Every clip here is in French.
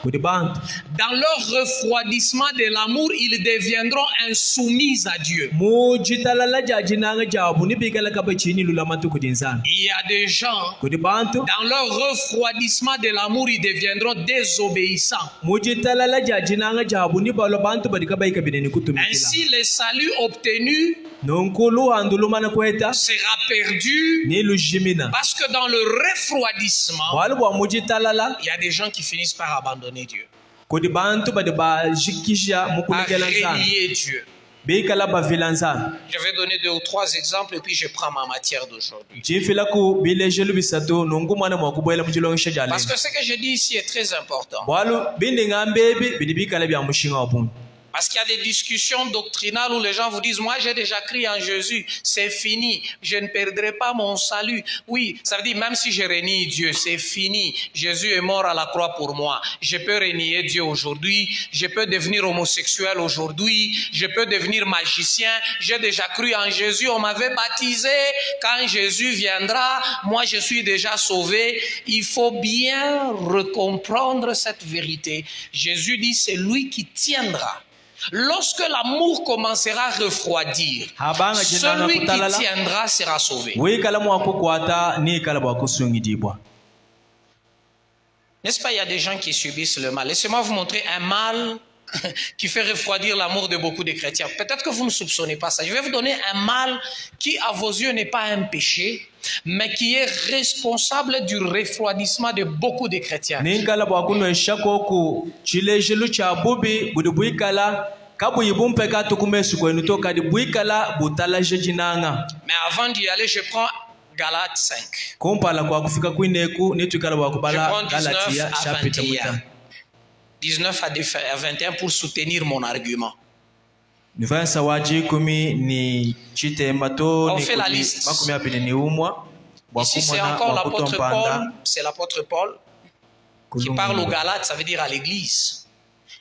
Dans leur refroidissement de l'amour, ils deviendront insoumis à Dieu. Il y a des gens, dans leur refroidissement de l'amour, ils deviendront désobéissants. Ainsi, le salut obtenu sera perdu parce que dans le refroidissement, il y a des gens qui finissent par abandonner Dieu, à renier Dieu. Je vais donner 2 ou 3 exemples et puis je prends ma matière d'aujourd'hui. Parce que ce que je dis ici est très important. Parce qu'il y a des discussions doctrinales où les gens vous disent, moi j'ai déjà cru en Jésus, c'est fini, je ne perdrai pas mon salut. Oui, ça veut dire même si je renie Dieu, c'est fini. Jésus est mort à la croix pour moi. Je peux renier Dieu aujourd'hui, je peux devenir homosexuel aujourd'hui, je peux devenir magicien. J'ai déjà cru en Jésus, on m'avait baptisé. Quand Jésus viendra, moi je suis déjà sauvé. Il faut bien recomprendre cette vérité. Jésus dit, c'est lui qui tiendra. Lorsque l'amour commencera à refroidir, celui qui tiendra sera sauvé. N'est-ce pas, il y a des gens qui subissent le mal. Laissez-moi vous montrer un mal qui fait refroidir l'amour de beaucoup de chrétiens. Peut-être que vous ne soupçonnez pas ça. Je vais vous donner un mal qui, à vos yeux, n'est pas un péché, mais qui est responsable du refroidissement de beaucoup de chrétiens. Mais avant d'y aller, je prends Galates 5. Je prends 19 à 21 pour soutenir mon argument. On fait la liste. Ici, c'est encore l'apôtre Paul. C'est l'apôtre Paul qui parle aux Galates, ça veut dire à l'église.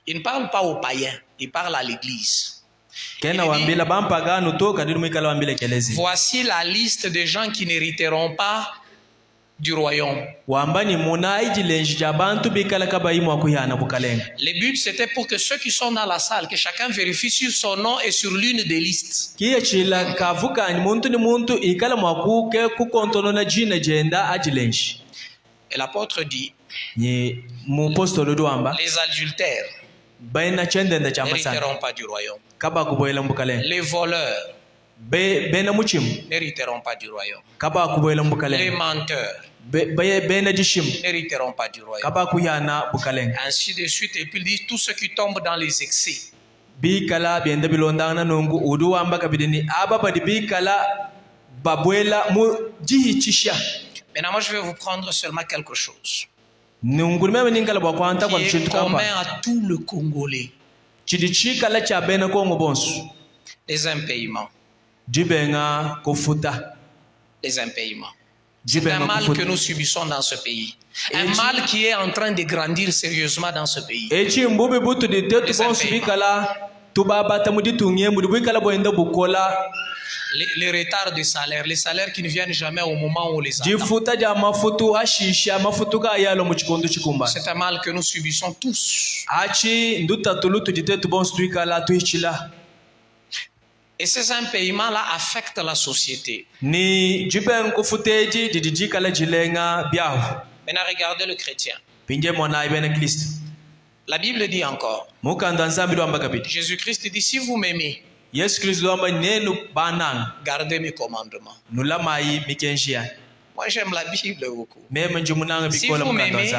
Il ne parle pas aux païens, il parle à l'église. Voici la liste des gens qui n'hériteront pas du royaume. Le but, c'était pour que ceux qui sont dans la salle, que chacun vérifie sur son nom et sur l'une des listes. Et l'apôtre dit, les adultères n'hériteront pas du royaume. Les voleurs n'hériteront pas du royaume. Les menteurs n'hériteront pas du royaume. Ainsi de suite, et puis il dit, tous ceux qui tombent dans les excès. Maintenant, moi je vais vous prendre seulement quelque chose qui est commun à tout le Congolais. Les impayements. Les impayements. C'est un mal que nous subissons dans ce pays. Un mal qui est en train de grandir sérieusement dans ce pays. Les retards de salaire, les salaires qui ne viennent jamais au moment où on les attend. C'est un mal que nous subissons tous. Et ces impayements-là affectent la société. Maintenant, regardez le chrétien. La Bible dit encore, Jésus-Christ dit, si vous m'aimez, gardez mes commandements. Moi, j'aime la Bible beaucoup. Si vous m'aimez,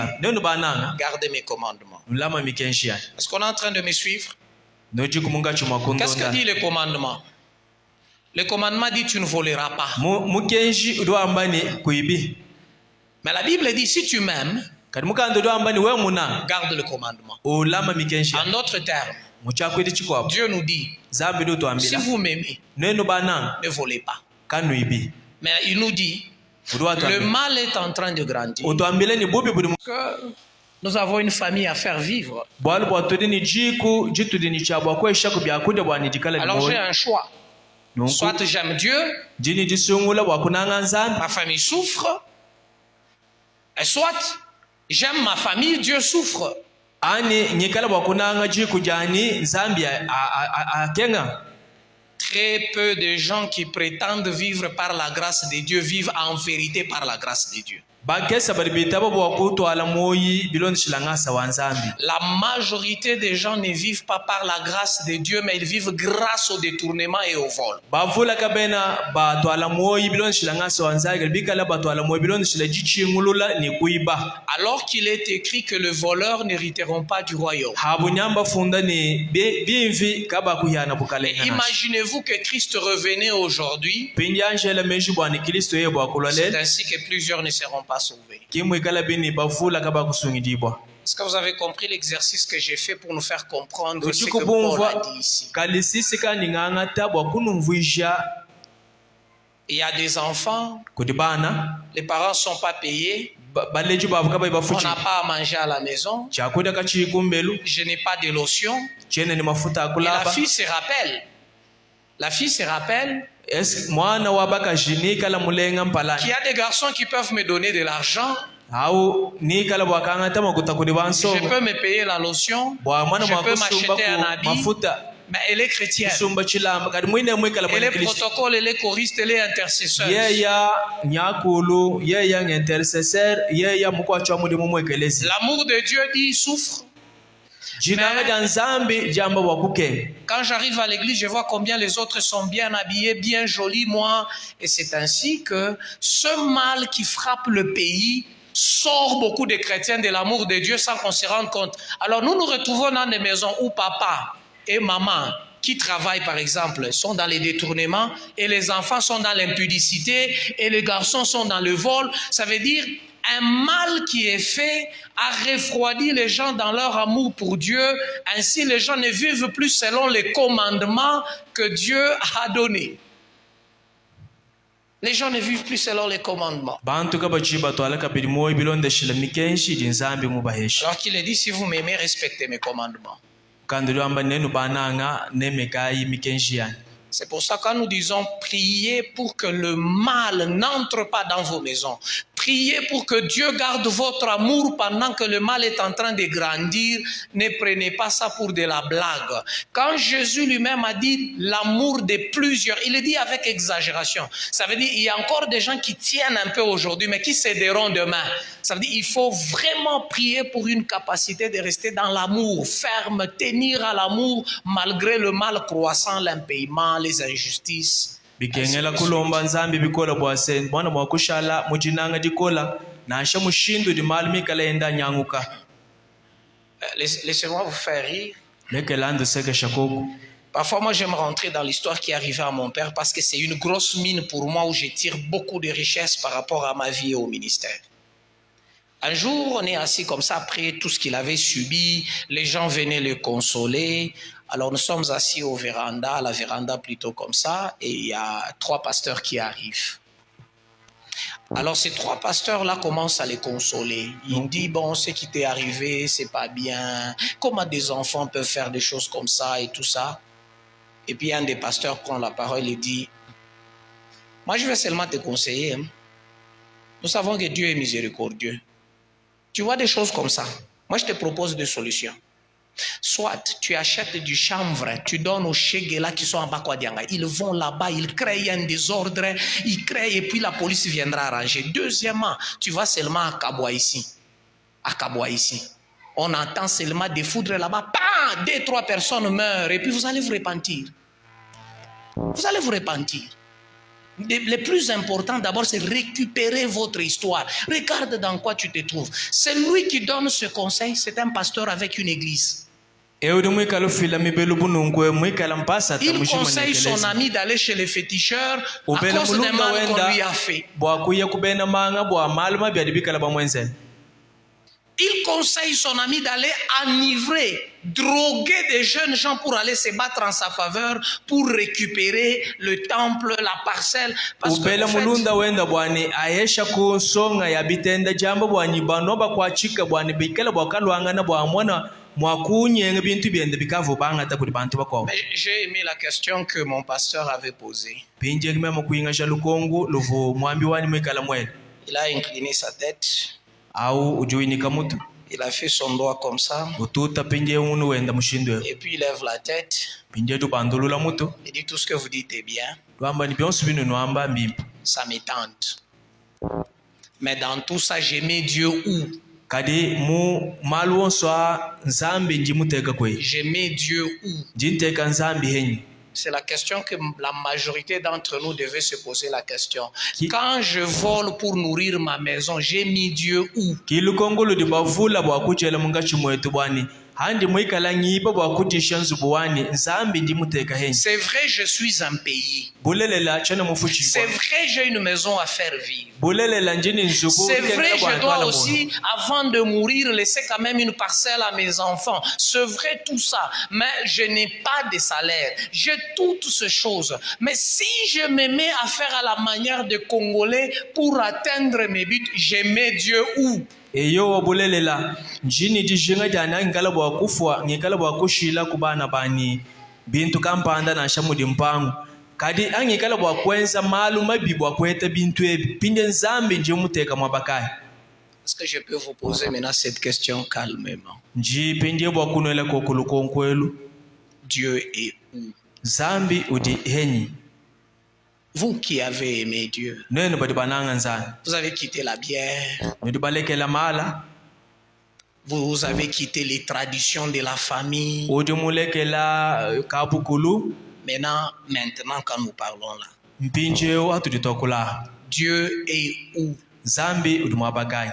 gardez mes commandements. Est-ce qu'on est en train de me suivre? Qu'est-ce que dit le commandement? Le commandement dit, tu ne voleras pas. Mais la Bible dit, si tu m'aimes, garde le commandement. En d'autres termes, Dieu nous dit, si vous m'aimez, ne volez pas. Mais il nous dit, le mal est en train de grandir. Nous avons une famille à faire vivre. Alors j'ai un choix. Soit j'aime Dieu, ma famille souffre, et soit j'aime ma famille, Dieu souffre. ani nyikala bakunanga jiku jani Zambia akenga. Très peu de gens qui prétendent vivre par la grâce de Dieu vivent en vérité par la grâce de Dieu. La majorité des gens ne vivent pas par la grâce de Dieu, mais ils vivent grâce au détournement et au vol. Alors qu'il est écrit que les voleurs n'hériteront pas du royaume. Imaginez-vous que Christ revenait aujourd'hui. C'est ainsi que plusieurs ne seront pas sauvés. Est-ce que vous avez compris l'exercice que j'ai fait pour nous faire comprendre ce que Paul a dit ici? Il y a des enfants, les parents ne sont pas payés, on n'a pas à manger à la maison, je n'ai pas de lotion. Et la fille se rappelle. La fille se rappelle qu'il y a des garçons qui peuvent me donner de l'argent. Je peux me payer la lotion, je peux m'acheter un habit, mais elle est chrétienne. Elle est protocole, elle est choriste, elle est intercesseuse. L'amour de Dieu dit il souffre. Quand j'arrive à l'église, je vois combien les autres sont bien habillés, bien jolis, moi. Et c'est ainsi que ce mal qui frappe le pays sort beaucoup de chrétiens de l'amour de Dieu sans qu'on se rende compte. Alors nous nous retrouvons dans des maisons où papa et maman qui travaillent par exemple sont dans les détournements et les enfants sont dans l'impudicité et les garçons sont dans le vol. Ça veut dire un mal qui est fait a refroidi les gens dans leur amour pour Dieu. Ainsi, les gens ne vivent plus selon les commandements que Dieu a donnés. Les gens ne vivent plus selon les commandements. Alors qu'il est dit, si vous m'aimez, respectez mes commandements. C'est pour ça que quand nous disons priez pour que le mal n'entre pas dans vos maisons. Priez pour que Dieu garde votre amour pendant que le mal est en train de grandir. Ne prenez pas ça pour de la blague. Quand Jésus lui-même a dit l'amour de plusieurs, il le dit avec exagération. Ça veut dire qu'il y a encore des gens qui tiennent un peu aujourd'hui, mais qui céderont demain. Ça veut dire qu'il faut vraiment prier pour une capacité de rester dans l'amour, ferme, tenir à l'amour malgré le mal croissant, l'impayement, les injustices. Bikengela kulomba nzambi bikola bwase mwana mwakushala mujinanga dikola na asha mushindu di malmi kala enda nyanguka. Laissez-moi vous faire rire. Lekelando seke shakoku. Parfois, moi, j'aime rentrer dans l'histoire qui est arrivée à mon père parce que c'est une grosse mine pour moi où je tire beaucoup de richesses par rapport à ma vie et au ministère. Un jour, on est assis comme ça après tout ce qu'il avait subi. Les gens venaient le consoler. Alors, nous sommes assis au véranda, à la véranda plutôt comme ça, et il y a 3 pasteurs qui arrivent. Alors, ces 3 pasteurs-là commencent à les consoler. Ils disent, bon, ce qui t'est arrivé, c'est pas bien. Comment des enfants peuvent faire des choses comme ça et tout ça? Et puis, un des pasteurs prend la parole et dit, moi, je vais seulement te conseiller. Nous savons que Dieu est miséricordieux. Tu vois des choses comme ça. Moi, je te propose 2 solutions. Soit tu achètes du chanvre, tu donnes aux Shegela qui sont en Bakwadianga. Ils vont là-bas, ils créent un désordre, ils créent et puis la police viendra arranger. Deuxièmement, tu vas seulement à Kabwa ici. À Kabwa ici. On entend seulement des foudres là-bas. 2, 3 personnes meurent et puis vous allez vous repentir. Vous allez vous repentir. Le plus important d'abord, c'est récupérer votre histoire. Regarde dans quoi tu te trouves. Celui qui donne ce conseil, c'est un pasteur avec une église. Il conseille son ami d'aller chez les féticheurs à cause d'un mal qu'on lui a fait. Il conseille son ami d'aller enivrer, droguer des jeunes gens pour aller se battre en sa faveur, pour récupérer le temple, la parcelle. Parce que j'ai aimé la question que mon pasteur avait posée. Il a incliné sa tête. Il a fait son doigt comme ça. ututa pinje unu wenda mushindo Et puis il lève la tête. pinje tupandulula mutu Il dit tout ce que vous dites est bien. twamba ni byonsi binu nwamba mbimba Ça me tente. Mais dans tout ça, je mets Dieu où? kadi mu malu wonso a nzambi njimuteka kwe Je mets Dieu où? njinteka nzambi henyi. C'est la question que la majorité d'entre nous devait se poser la question. Qui- Quand je vole pour nourrir ma maison, j'ai mis Dieu où? kilukongolo di bavula bwakuchela munga chimwetu bwani handi mwikala nyipa bwakutisha nzubu wani nzambi ndimuteka henyi. C'est vrai, je suis un pays. bulelela chana C'est mufuchibwa vrai, j'ai une maison à faire vivre. bulelela njini nzubu C'est vrai, je dois bwatwala aussi, avant de mourir, laisser quand même une parcelle à mes enfants. C'est vrai tout ça, mais je n'ai pas de salaire. J'ai toutes ces choses. Mais si je me mets à faire à la manière de Congolais pour atteindre mes buts, je mets Dieu où? eyo wabulelela njini dijinga jana ngikala bwakufwa ngikala bwakushila kubana bani bintu kampanda na shamudi mpango kadi angikala bwakwenza malu mabi bwakweta bintu ebi pinde nzambi njimuteka mwabakayi. Est-ce que je peux vous poser maintenant cette question calmement? Nji pinde bwakunwela kokulu konkwelu Dieu est où? zambi udi henyi Vous qui avez aimé Dieu, nenu badi bananga nzambi vous avez quitté la bière, nudi balekela mala vous avez quitté les traditions de la famille. udi mulekela kabukulu Maintenant, quand nous parlons là, mpinjeo atudi tokula Dieu est où? zambi udi mwabakayi.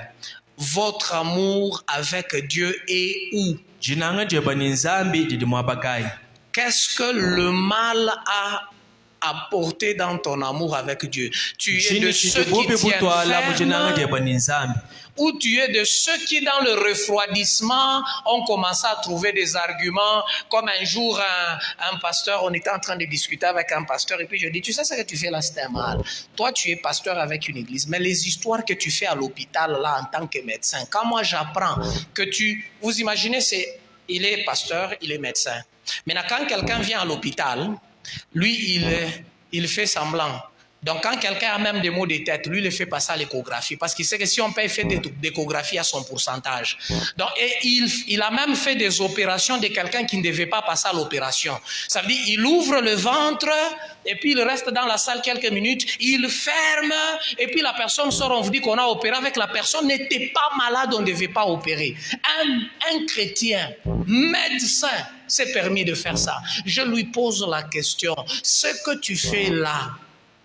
Votre amour avec Dieu est où? jinanga jebani nzambi didi mwabakayi. Qu'est-ce que le mal a apporté dans ton amour avec Dieu? Tu es de ceux qui tiennent ferme, ou tu es de ceux qui, dans le refroidissement, ont commencé à trouver des arguments. Comme un jour, un pasteur, on était en train de discuter avec un pasteur, et puis je dis, tu sais ce que tu fais là, c'est un mal. Toi, tu es pasteur avec une église, mais les histoires que tu fais à l'hôpital, là, en tant que médecin, quand moi j'apprends que vous imaginez, il est pasteur, il est médecin. Maintenant, quand quelqu'un vient à l'hôpital, lui, il fait semblant. Donc, quand quelqu'un a même des maux de tête, lui, il ne fait pas ça à l'échographie. Parce qu'il sait que si on peut faire des échographies à son pourcentage. Donc, et il a même fait des opérations de quelqu'un qui ne devait pas passer à l'opération. Ça veut dire, il ouvre le ventre, et puis il reste dans la salle quelques minutes, il ferme, et puis la personne sort, on vous dit qu'on a opéré avec la personne, n'était pas malade, on ne devait pas opérer. Un chrétien, médecin, s'est permis de faire ça. Je lui pose la question, ce que tu fais là,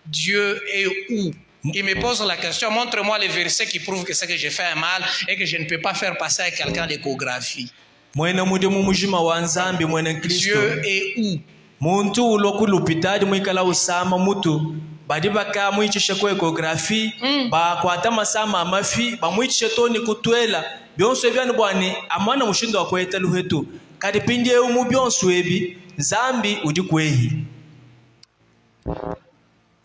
Dieu est où? Il me pose la question, montre-moi les versets qui prouvent que c'est que j'ai fait un mal et que je ne peux pas faire passer à quelqu'un d'échographie. Dieu est où? Muntu ulokulupitadi mwikala usama mutu badi baka mwicishe ko ekografi bakwata masama amafi bamwicishe toni kutwela byonso byani bwani amana mushindo wakweta luhetu kadi pindie umu byonso ebi zambi udi kwehi.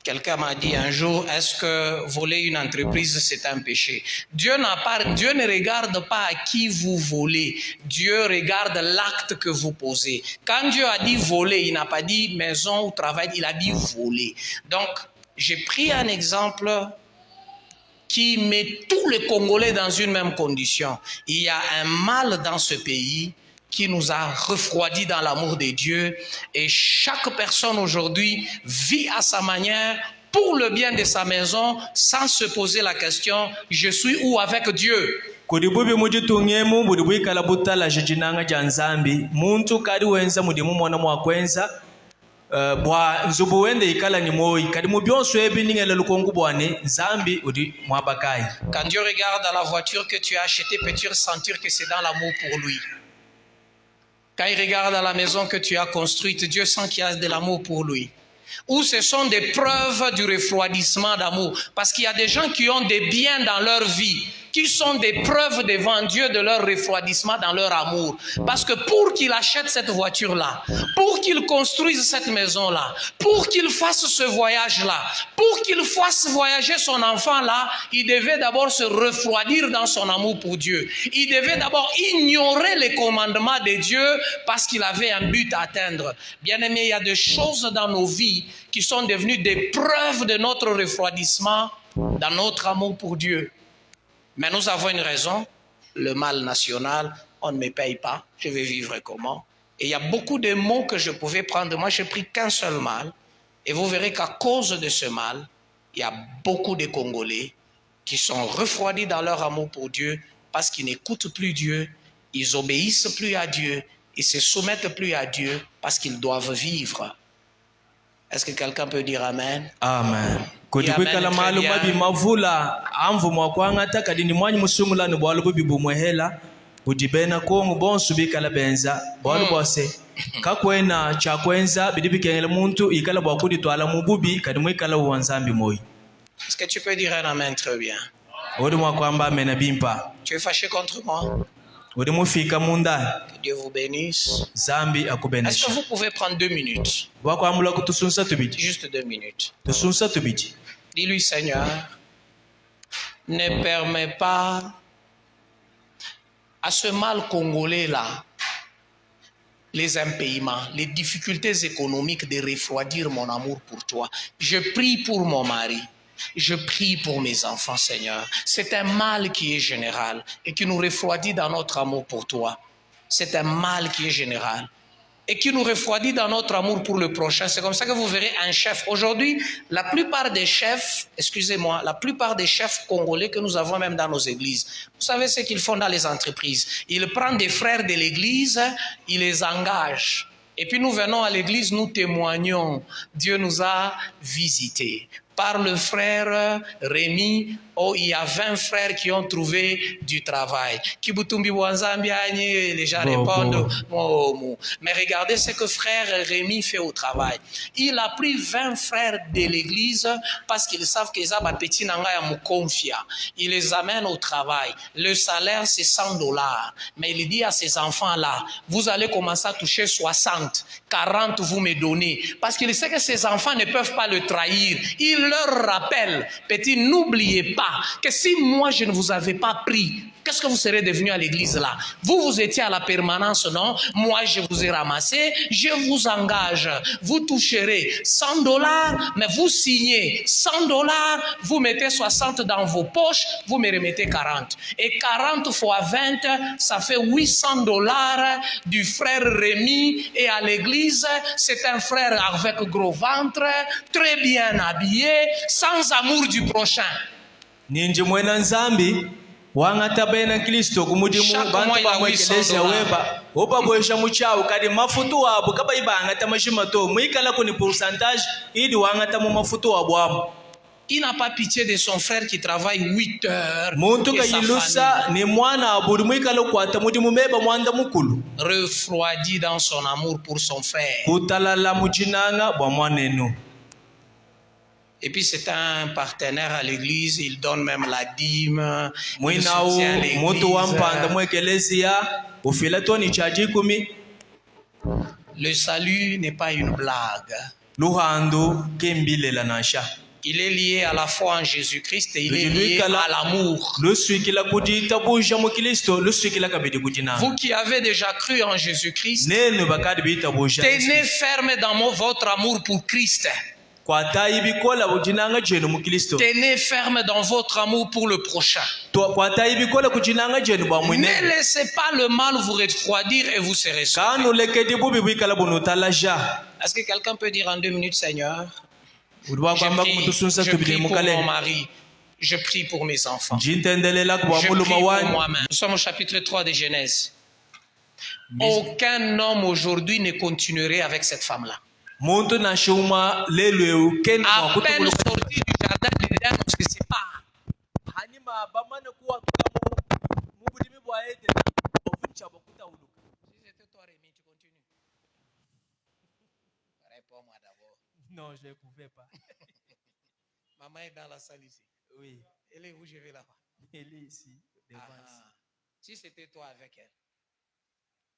Quelqu'un m'a dit un jour, est-ce que voler une entreprise, c'est un péché? Dieu ne regarde pas à qui vous volez. Dieu regarde l'acte que vous posez. Quand Dieu a dit voler, il n'a pas dit maison ou travail, il a dit voler. Donc, j'ai pris un exemple qui met tous les Congolais dans une même condition. Il y a un mal dans ce pays qui nous a refroidis dans l'amour de Dieu. Et chaque personne aujourd'hui vit à sa manière pour le bien de sa maison sans se poser la question, je suis où avec Dieu? Kudibubi mujitungemu budibu kala butala jijinanga janzambi muntu kadi wenza mudimu mwana mwakwenza bwa nzubu wende ikala ni moi kadi mubyonso ebi ningela lukongu bwane zambi udi mwabakai. Quand Dieu regarde à la voiture que tu as achetée, peux-tu ressentir que c'est dans l'amour pour lui? Quand il regarde à la maison que tu as construite, Dieu sent qu'il y a de l'amour pour lui. Ou ce sont des preuves du refroidissement d'amour. Parce qu'il y a des gens qui ont des biens dans leur vie, qui sont des preuves devant Dieu de leur refroidissement dans leur amour. Parce que pour qu'il achète cette voiture-là, pour qu'il construise cette maison-là, pour qu'il fasse ce voyage-là, pour qu'il fasse voyager son enfant-là, il devait d'abord se refroidir dans son amour pour Dieu. Il devait d'abord ignorer les commandements de Dieu parce qu'il avait un but à atteindre. Bien-aimés, il y a des choses dans nos vies qui sont devenues des preuves de notre refroidissement dans notre amour pour Dieu. Mais nous avons une raison, le mal national, on ne me paye pas, je vais vivre comment? Et il y a beaucoup de mots que je pouvais prendre. Moi, je n'ai pris qu'un seul mal. Et vous verrez qu'à cause de ce mal, il y a beaucoup de Congolais qui sont refroidis dans leur amour pour Dieu parce qu'ils n'écoutent plus Dieu, ils obéissent plus à Dieu, ils se soumettent plus à Dieu parce qu'ils doivent vivre. Est-ce que quelqu'un peut dire Amen? Amen. Kuti kwikala malu mabi mavula amvu mwakwangata kadini mwanyi musumula ni bwalu bubi bumwehela udibena kongu bonsu bikala benza bwalu bwase kakwena chakwenza bidi bikengele muntu ikala bwakudi twala mububi kadi mwikala uwanzambi moyi. Est-ce que tu peux dire un Amen très bien? Odi mwakwamba amena bimpa. Tu es fâché contre moi? Odi mufika munda. Que Dieu vous bénisse. Zambi akubenesha. Est-ce que vous pouvez prendre 2 minutes? Wakwambula kutusunsa tubiji. Juste 2 minutes. Tusunsa tubiji. Dis-lui, Seigneur, ne permets pas à ce mal congolais-là, les impayements, les difficultés économiques de refroidir mon amour pour toi. Je prie pour mon mari. Je prie pour mes enfants, Seigneur. C'est un mal qui est général et qui nous refroidit dans notre amour pour toi. C'est un mal qui est général et qui nous refroidit dans notre amour pour le prochain. C'est comme ça que vous verrez un chef. Aujourd'hui, la plupart des chefs, excusez-moi, la plupart des chefs congolais que nous avons même dans nos églises, vous savez ce qu'ils font dans les entreprises? Ils prennent des frères de l'église, ils les engagent. Et puis nous venons à l'église, nous témoignons. Dieu nous a visités. Par le frère Rémi, oh, il y a 20 frères qui ont trouvé du travail. Les gens répondent, mais regardez ce que frère Rémi fait au travail. Il a pris 20 frères de l'église parce qu'ils savent qu'ils ont petit nanga ya confia. Il les amène au travail. Le salaire, c'est $100. Mais il dit à ses enfants-là, vous allez commencer à toucher 60, 40, vous me donnez. Parce qu'il sait que ses enfants ne peuvent pas le trahir. Il leur rappelle, petit, n'oubliez pas que si moi je ne vous avais pas pris, qu'est-ce que vous serez devenu à l'église là? Vous étiez à la permanence, non? Moi je vous ai ramassé, je vous engage, vous toucherez $100, mais vous signez $100, vous mettez 60 dans vos poches, vous me remettez 40. Et 40 fois 20, ça fait $800 du frère Rémi. Et à l'église, c'est un frère avec gros ventre, très bien habillé, sans amour du prochain. Ninji mwena nzambi wangata bena Kristo kumudimu bantu bamwekeleza weba oba boesha muchawu kadi mafutu wabo kaba ibangata mashima to mwikala kuni pourcentage ili wangata mu mafutu wabo abo. Il n'a pas pitié de son frère qui travaille 8 heures. Muntu kayilusa ni mwana aburi mwikala kwata mudimu meba mwanda mukulu. Refroidi dans son amour pour son frère. Kutalala mujinanga bwa mwanenu. Et puis c'est un partenaire à l'église, il donne même la dîme, il soutient l'église. Le salut n'est pas une blague. Il est lié à la foi en Jésus-Christ et il est lié à l'amour. Vous qui avez déjà cru en Jésus-Christ, tenez ferme dans votre amour pour Christ. Tenez ferme dans votre amour pour le prochain. Ne laissez pas le mal vous refroidir et vous serez sauvés. Est-ce que quelqu'un peut dire en 2 minutes, Seigneur? Je prie pour mon mari. Je prie pour mes enfants. Je prie pour moi-même. Nous sommes au chapitre 3 de Genèse. Aucun homme aujourd'hui ne continuerait avec cette femme-là. À peine sorti du jardin d'Éden, on se sépare. Si c'était toi, Rémi, tu continues. Réponds-moi d'abord. Non, je ne pouvais pas. Maman est dans la salle ici. Oui. Elle est où? Je vais là-bas. Elle est ici. Si c'était toi avec elle,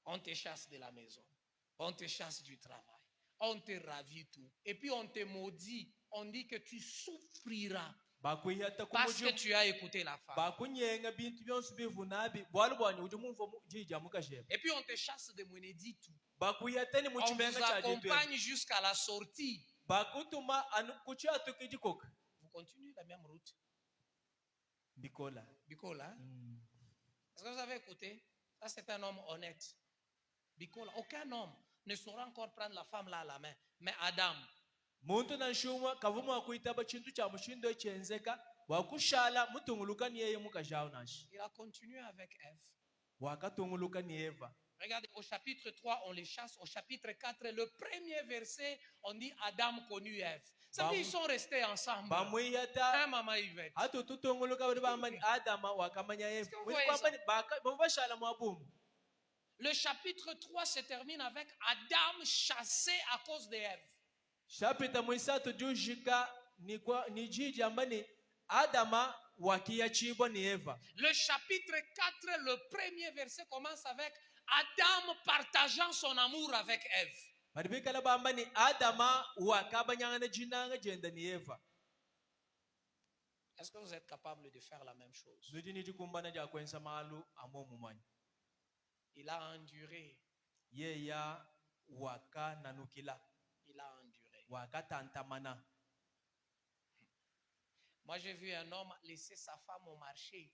on te chasse de la maison, on te chasse du travail, on te ravit tout. Et puis on te maudit. On dit que tu souffriras parce que tu as écouté la femme. Et puis on te chasse de Mwenedi tout. On vous accompagne jusqu'à la sortie. Vous continuez la même route. Bikola. Est-ce que vous avez écouté? Ça, c'est un homme honnête. Bikola, aucun homme ne saura encore prendre la femme là à la main. Mais Adam, muntu na nshumwa kavumu akuitaba chintu cha mushindo echenzeka wakushala mutunguluka ni yeye mukajao nashi il a continué avec Ève. wakatunguluka ni Eva. Regardez, au chapitre 3, on les chasse. Au chapitre 4, le premier verset, on dit Adam connut Ève. Ça veut dire qu'ils sont restés ensemble. Bamwiyata Hein, maman Yvette? hatu tutunguluka bali bamani Adama wakamanya Eva. Est-ce que vous voyez ça? Bamubashala mwabumu. Le chapitre 3 se termine avec Adam chassé à cause d'Ève. Chapitre mwisatu jujika ni jiji ambani Adama wakiachibwa ni Eva. Le chapitre 4, le premier verset commence avec Adam partageant son amour avec Ève. Baribikala bambani Adama wakabanyanga jinanga jenda ni Eva. Est-ce que vous êtes capable de faire la même chose? Nujini jikumbana ja kwensa malu amomu mwanyi. Il a enduré. Yeya waka nanukila. Il a enduré. Waka tantamana. Moi, j'ai vu un homme laisser sa femme au marché.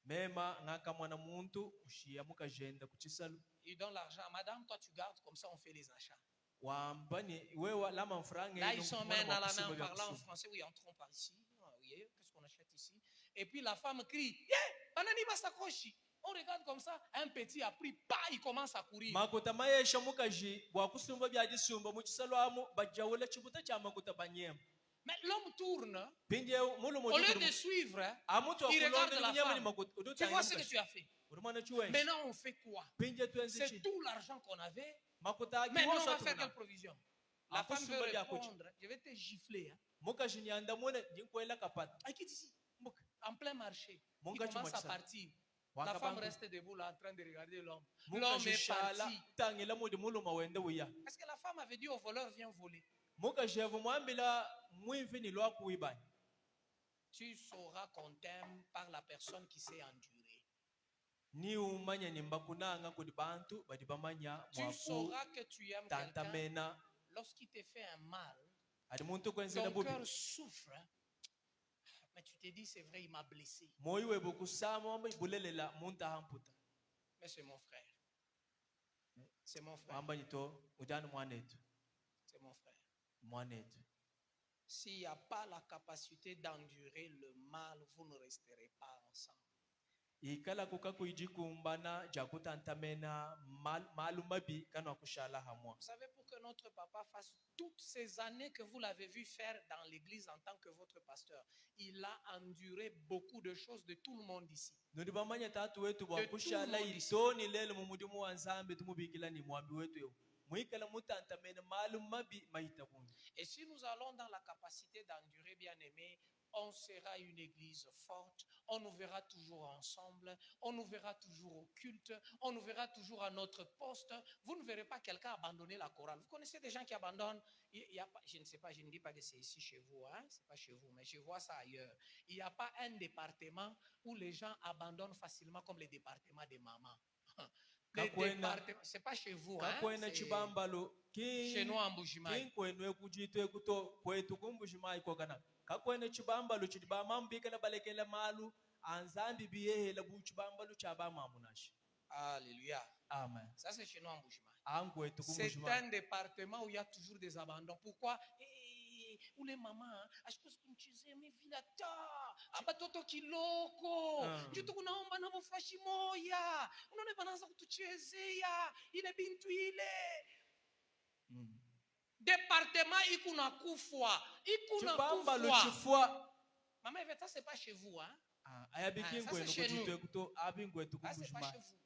Mema ngaka mwana muntu ushia mukajenda kuchisalu. Il donne l'argent. Madame, toi, tu gardes, comme ça, on fait les achats. Wambani wewa lama mfrange. Là, ils sont main dans la main en parlant en français. Oui, entrons par ici. Oui, qu'est-ce qu'on achète ici? Et puis la femme crie, Banani Masakoshi. On regarde comme ça, un petit a pris, il commence à courir. Makuta mayesha mukaji wakusumba byadisumba muchisalwamu bajawula chibuta cha makuta banyem. Mais l'homme tourne. Au lieu de suivre, il regarde la femme. Tu vois ce que tu as fait. Maintenant, on fait quoi? C'est tout l'argent qu'on avait. Maintenant, on va faire quelle provision? La femme veut répondre. Je vais te gifler. Qui dit ici? En plein marché. Il commence à partir. La femme reste debout là en train de regarder l'homme. L'homme est parti. Est-ce que la femme avait dit au voleur, viens voler? Tu sauras qu'on t'aime par la personne qui s'est endurée. Tu sauras que tu aimes quelqu'un lorsqu'il te fait un mal. Ton cœur souffre. Mais tu te dis, c'est vrai, il m'a blessé. Mais c'est mon frère. C'est mon frère. C'est mon frère. S'il n'y a pas la capacité d'endurer le mal, vous ne resterez pas ensemble. Vous savez, pour que notre papa fasse toutes ces années que vous l'avez vu faire dans l'église en tant que votre pasteur, il a enduré beaucoup de choses de tout le monde ici. Et si nous allons dans la capacité d'endurer, bien aimé, on sera une église forte, on nous verra toujours ensemble, on nous verra toujours au culte, on nous verra toujours à notre poste. Vous ne verrez pas quelqu'un abandonner la chorale. Vous connaissez des gens qui abandonnent, je ne sais pas, je ne dis pas que c'est ici chez vous, hein? C'est pas chez vous, mais je vois ça ailleurs. Il n'y a pas un département où les gens abandonnent facilement comme les départements des mamans. C'est pas chez vous, hein? Chez nous en Mbujimayi. Kakwene chibambalo chidiba mambike na balekela malu anzambi biyehela bu chibambalo chaba mamunashi. Alléluia. Amen. Ça c'est chez nous en Mbujimayi. C'est un département où il y a toujours des abandons. Pourquoi? Où les mamans, ashikosi kumchize mevila ta abatoto kiloko jutu kunaomba na mufashi moya unaona banaanza kutuchezea ile bintu ile. Département ikuna kufwa. Maman Yvette, ça c'est pas chez vous, hein? Ça c'est chez nous. Ça c'est pas chez vous.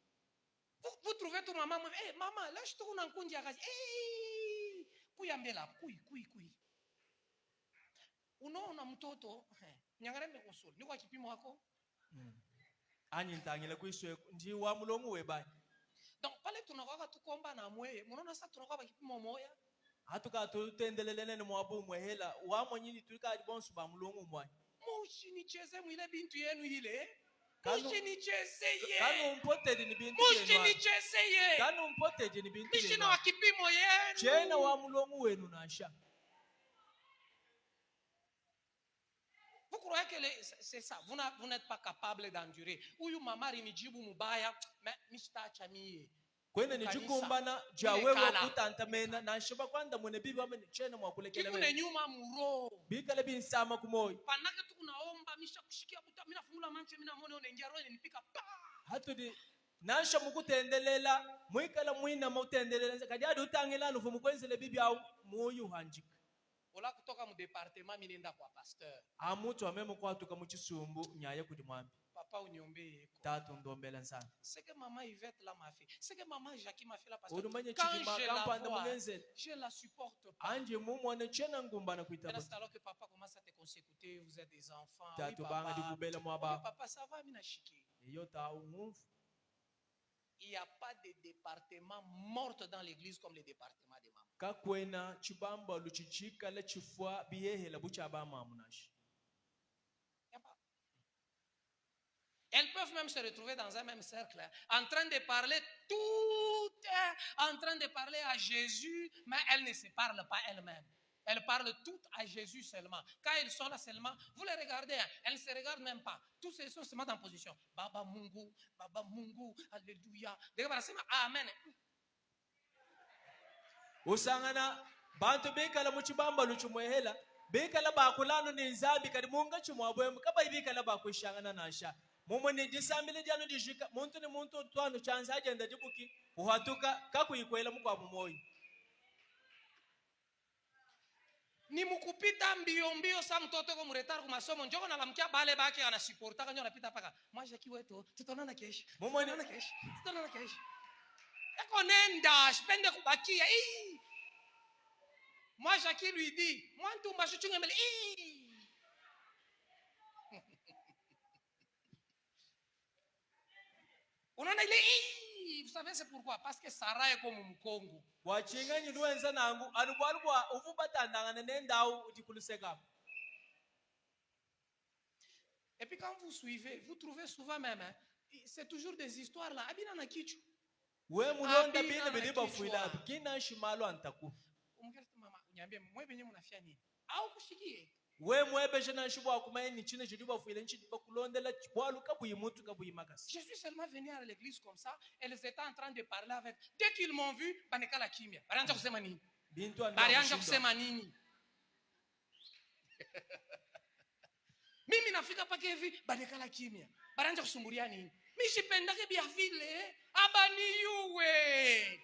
Vous trouvez tout maman, hey, maman, là je tourne en kundi akazi. Hey, kuyambela, kui. Unaona mtoto, nyangareme kusuli. Niko kipimo wako? Ani ntangile kuiswe ndi wa mulongo webai. Donc pale tunakuwa tukomba na mweye. Unaona sasa tunakuwa kipimo moya. Hatuka tutendelelene ni mwabu mwehela wamo nyini tulika bonsu ba mulongo mwa mushinicheze mwile bintu yenu ile mushinichezeye kanu mpoteje ni bintu yenu mushinichezeye kanu mpoteje ni bintu yenu mishina wa kipimo yenu chena wa mulongo wenu nasha. Vous croyez que c'est ça? Vous n'êtes pas capable d'endurer. Uyu mama rinijibu mubaya, mais mishtacha miye. Kwena ni jikumbana jawewe kutantamena na nshiba kwanda mune bibi wame chena mwakulekele wewe. Kikune nyuma muro. Bikale binsama kumoyi. Panaka tukunaomba misha kushikia buta mina fungula manche mina mone onengia roho nipika pa. Hatudi nansha mukutendelela muikala muina mutendelela kadi adi utangela nufu mukwenzele bibi au moyo hanjika. Ola kutoka mu département minenda kwa pasteur. Amutu amemo kwa tuka muchisumbu nyaye kudi mwambi. Papa unyombe yeko. Tatu ndombela nsana. C'est que maman Yvette là m'a fait. C'est que maman Jackie m'a fait la pasteur. Quand je la vois, je la supporte pas. Anje mumu anachena ngumba na kuitaba. C'est alors que papa commence à te consécuter, vous êtes des enfants. Tatu banga di kubela mwaba. Papa ça va mina shiki. Yota umufu. Il n'y a pas de département mort dans l'église comme le département des mamans. Kakwena chibamba luchichika la chifwa biyehe la bucha ba mamunashi. Elles peuvent même se retrouver dans un même cercle, en train de parler en train de parler à Jésus, mais elles ne se parlent pas elles-mêmes. Elles parlent toutes à Jésus seulement. Quand elles sont là seulement, vous les regardez, elles ne se regardent même pas. Tous ces sont seulement en position. Baba Mungu, Alléluia. Amen. Usangana, bantu bekala muchibamba luchumwehela, bekala bakulano ni nzambi kadi munga chumwabwemu, kaba ibikala bakushangana nasha. Mumuni disambile jano dijika, muntu ni muntu tuanu chanza agenda jibuki, uhatuka kaku ikuela mukwa mumoyi. Ni mukupita mbio sa mtoto ko muretard kwa masomo njoko na lamkia bale baki ana supporta kanyo napita paka moi Jackie wetu tutaonana kesho tutaonana kesho eko nenda spende kubakia moi Jackie lui dit moi ntumba chuchunge mbele unaona ile vous savez c'est pourquoi parce que Sarah est comme mkongo wachinga nyiduenza nangu anukwalukwa uvubatandangana nendau utikuluseka. Et puis quand vous suivez, vous trouvez souvent même c'est toujours des histoires là abina na kichu we mulonda bine bidiba fuila kina shimalo antaku umgerte mama nyambie mwe benye mnafia nini au kushikie we mwebeshe na shibwa kumaini chine chidiba fuila nchidiba kulondela chibwalu kabuyimutu kabuyimakasi. Je suis seulement venu à l'église comme ça, elles étaient en train de parler avec. Dès qu'ils m'ont vu, baneka la kimia. Barianja kusema nini? Barianja kusema nini? Mimi nafika pake hivi, baneka la kimia. Barianja kusumburia nini? Mishipendake bia vile, abaniyuwe.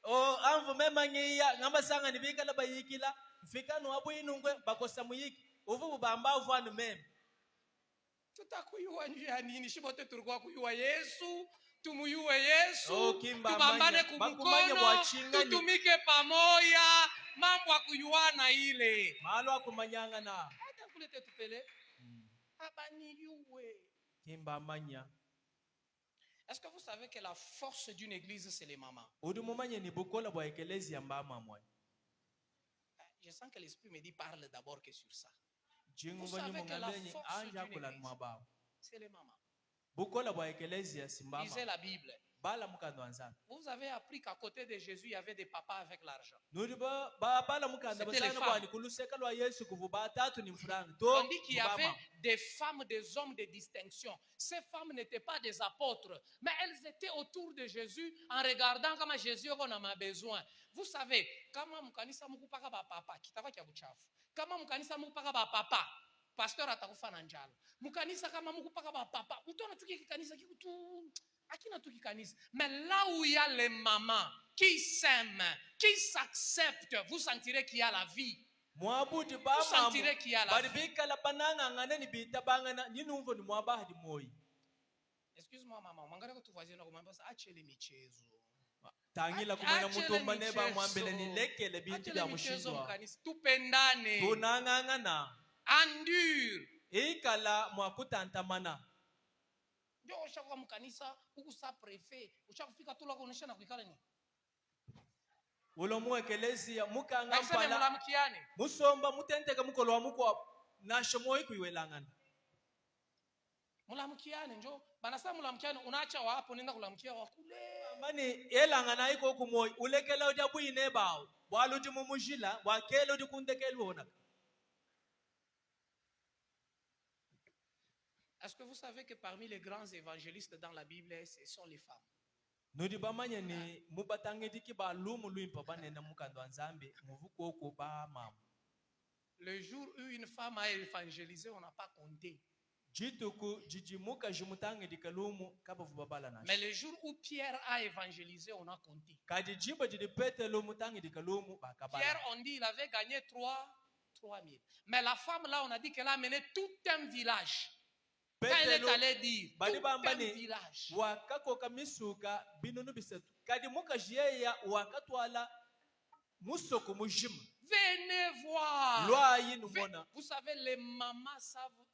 Oh, amvu mema ngiya ngamba sanga nibikala bayikila mfika no abu inungwe bakosa muyiki uvu bamba uvanu meme. Tutakuyua njia nini? Shibote tulikuwa kuyua Yesu, tumuyue Yesu, tubambane kumkono, tutumike pamoja, mambo ya kuyuana ile. Malo akumanyanga na. Hata kulete tupele. Abaniyuwe. Kimba manya. Est-ce que vous savez que la force d'une église c'est les mamans? Je sens que l'esprit me dit parle d'abord que sur ça. Vous savez que la force d'une église c'est les mamans. Lisez la Bible. Vous avez appris qu'à côté de Jésus, il y avait des papas avec l'argent. C'était les femmes. On dit qu'il y avait des femmes, des hommes de distinction. Ces femmes n'étaient pas des apôtres, mais elles étaient autour de Jésus en regardant comment Jésus en a besoin. Vous savez, comment mkanisa mukupaka ba papa, kitava kia buchafu. Kama mkanisa mukupaka ba papa, pasteur atakufa na njala. Mkanisa kama mukupaka ba papa, mtu anatukia kikanisa kikutu akina tu kikanisa. Mais là où il y a les mamans qui s'aiment, qui s'acceptent, vous sentirez qu'il y a la vie. Vous sentirez qu'il y a la vie. Excuse-moi maman, mangara ko tuvazie na kumwambia ache ile michezo. Tangila kumanya mutomba neba mwambele ni lekele binti bya mushizwa. Tupendane. Tunangangana. Endure. Ikala mwakutantamana. Ndio ushakuwa mkanisa huku sa prefet ushakufika tu lako unaisha na kuikala ni ulo muekelezia mukanga mpala mulamkiane musomba mutenteka mukolo wa mukwa nasho moyi kuiwelangana mulamkiane njo banasa mulamkiane unaacha wapo nenda kulamkia wakule mani elangana iko kumoyi ulekela uja buyine bawo waluti mumujila wakelo dikundekelo ona Est-ce que vous savez que parmi les grands évangélistes dans la Bible, ce sont les femmes? Nudi bamanya ni mubatangediki ba lumu luimpa banena mukando nzambe muvuko oko ba mama. Le jour où une femme a évangélisé, on n'a pas compté. Jituku jijimuka jimutangedika lumu kabavu babala nashi. Mais le jour où Pierre a évangélisé, on a compté. Kadi jiba jidipete lumu tangedika lumu bakabala. Pierre, on dit, il avait gagné 3 000. Mais la femme là, on a dit qu'elle a mené tout un village. Quand elle est allée dire, tout un village. Wakakoka misuka binunu bisetu. Kadi muka jiyeya wakatwala musoko mujima. Venez voir. Vous savez, les mamans savent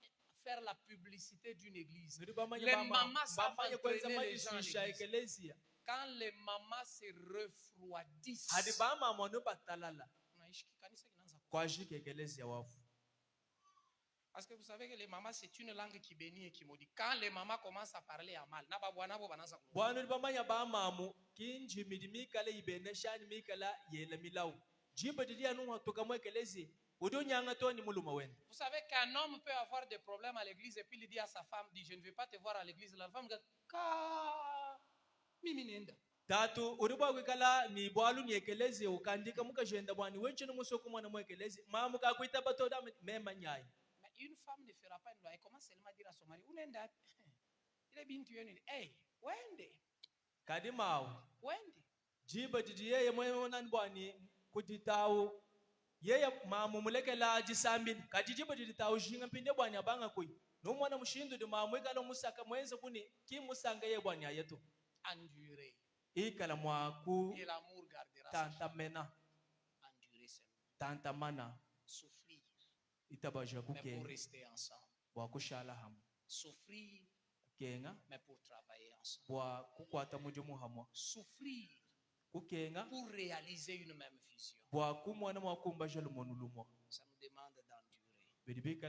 faire la publicité d'une église. Les mamans savent entraîner les gens à l'église. Quand les mamans se refroidissent, parce que vous savez que les mamans, c'est une langue qui bénit et qui maudit. Quand les mamans commencent à parler à mal, vous savez qu'un homme peut avoir des problèmes à l'église et puis il dit à sa femme, dit, je ne vais pas te voir à l'église. La femme dit, Tatu uriba kwikala ni bwalu ni ekelezi ukandika mukajenda bwani wenche no musoko mwana mu ekelezi mamu ka kuita batoda mema nyai. Mais une femme ne fera pas une loi. Elle commence seulement à dire à son mari, unenda il est bien tué. Hey, wende. Kadimao. Wende. Jiba didi yeye mwe nan bwani kuditawo yeye mamu mulekela jisambi kadijiba diditawo jinga pinde bwani abanga koi. No mwana mushindu de mamu ikala musaka mwenze kuni ki musanga ye bwani ayeto. Endurer. Et l'amour gardera tantamena endurer seulement. Tantamana souffrir. Mais pour rester ensemble. Souffrir. Mais pour travailler ensemble. Souffrir. Pour réaliser une même vision. Ça nous demande d'endurer.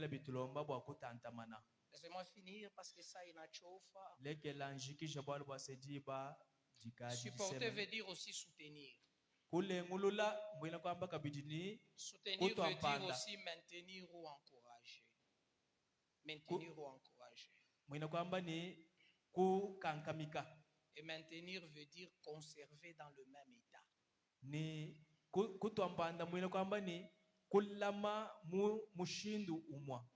Laissez-moi finir parce que ça il a chauffa. Supporter veut dire aussi soutenir. Soutenir veut dire aussi maintenir ou encourager. Maintenir ou encourager. Et maintenir veut dire conserver dans le même état.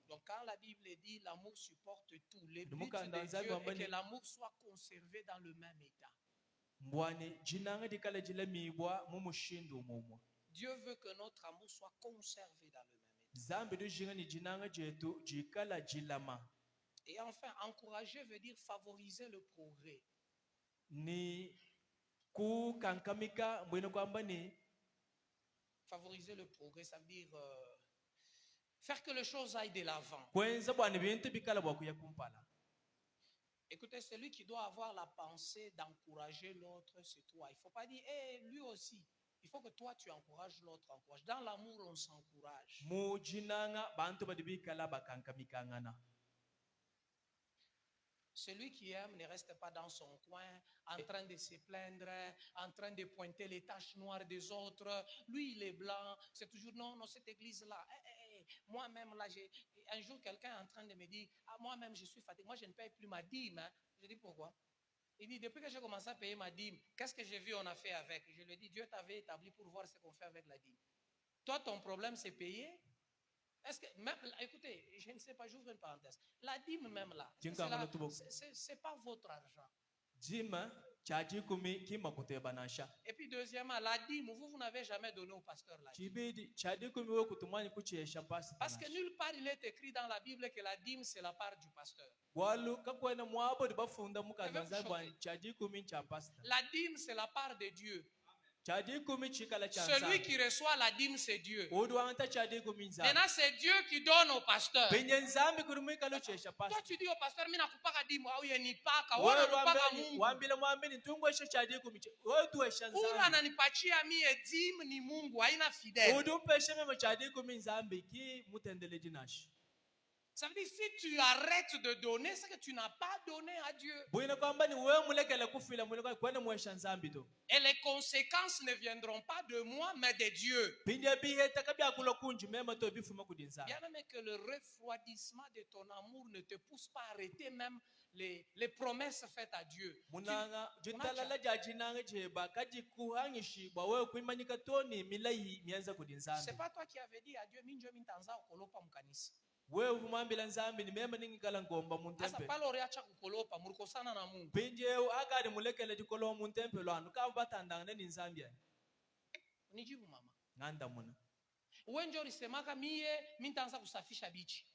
Donc quand la Bible dit l'amour supporte tout, le but de Dieu est que l'amour soit conservé dans le même état. Dieu veut que notre amour soit conservé dans le même état. Et enfin, encourager veut dire favoriser le progrès. Favoriser le progrès, ça veut dire faire que les choses aillent de l'avant. Écoutez, celui qui doit avoir la pensée d'encourager l'autre, c'est toi. Il ne faut pas dire, lui aussi. Il faut que toi, tu encourages l'autre. Dans l'amour, on s'encourage. Celui qui aime ne reste pas dans son coin, en train de se plaindre, en train de pointer les taches noires des autres. Lui, il est blanc. C'est toujours, non, cette église-là. Moi-même, là, un jour, quelqu'un est en train de me dire, moi-même, je suis fatigué. Moi, je ne paye plus ma dîme. Hein. Je dis, pourquoi? Il dit, depuis que j'ai commencé à payer ma dîme, qu'est-ce que j'ai vu, on a fait avec? Je lui dis, Dieu t'avait établi pour voir ce qu'on fait avec la dîme. Toi, ton problème, c'est payer. Est-ce que, même, écoutez, je ne sais pas, j'ouvre une parenthèse. La dîme même là, c'est pas votre argent. Et puis deuxièmement, la dîme, vous n'avez jamais donné au pasteur la dîme. Parce que nulle part il est écrit dans la Bible que la dîme c'est la part du pasteur. La dîme c'est la part de Dieu. Celui qui reçoit la dîme, c'est Dieu. Maintenant, c'est Dieu qui donne au pasteur. Toi, tu dis au pasteur, je ne sais pas dîme. Ça veut dire si tu arrêtes de donner, c'est que tu n'as pas donné à Dieu. bwina kwamba ni wewe mulekele kufila mwina kwene mwesha nzambi to Et les conséquences ne viendront pas de moi, mais de Dieu. pinde biheta kabya kulo kunju mema to bifuma kudinza Bien aimé, que le refroidissement de ton amour ne te pousse pas à arrêter même les promesses faites à Dieu. munanga jitalala jajinanga jeba kaji kuhangishi bwa wewe kuimanyika toni milayi mianza kudinza C'est pas toi qui avais dit à Dieu, minjo mintanza ukolopa mkanisa. wewe umwambila nzambi ni mema ningikala ngomba Asa muntempe palo reacha kukolopa, murukosana na Mungu. pinde akadi mulekele jikolo muntempe lwanu kava batandanga ni nzambi Unijibu mama. nganda muna Uwenjo lisemaka miye mintanza kusafisha bichi.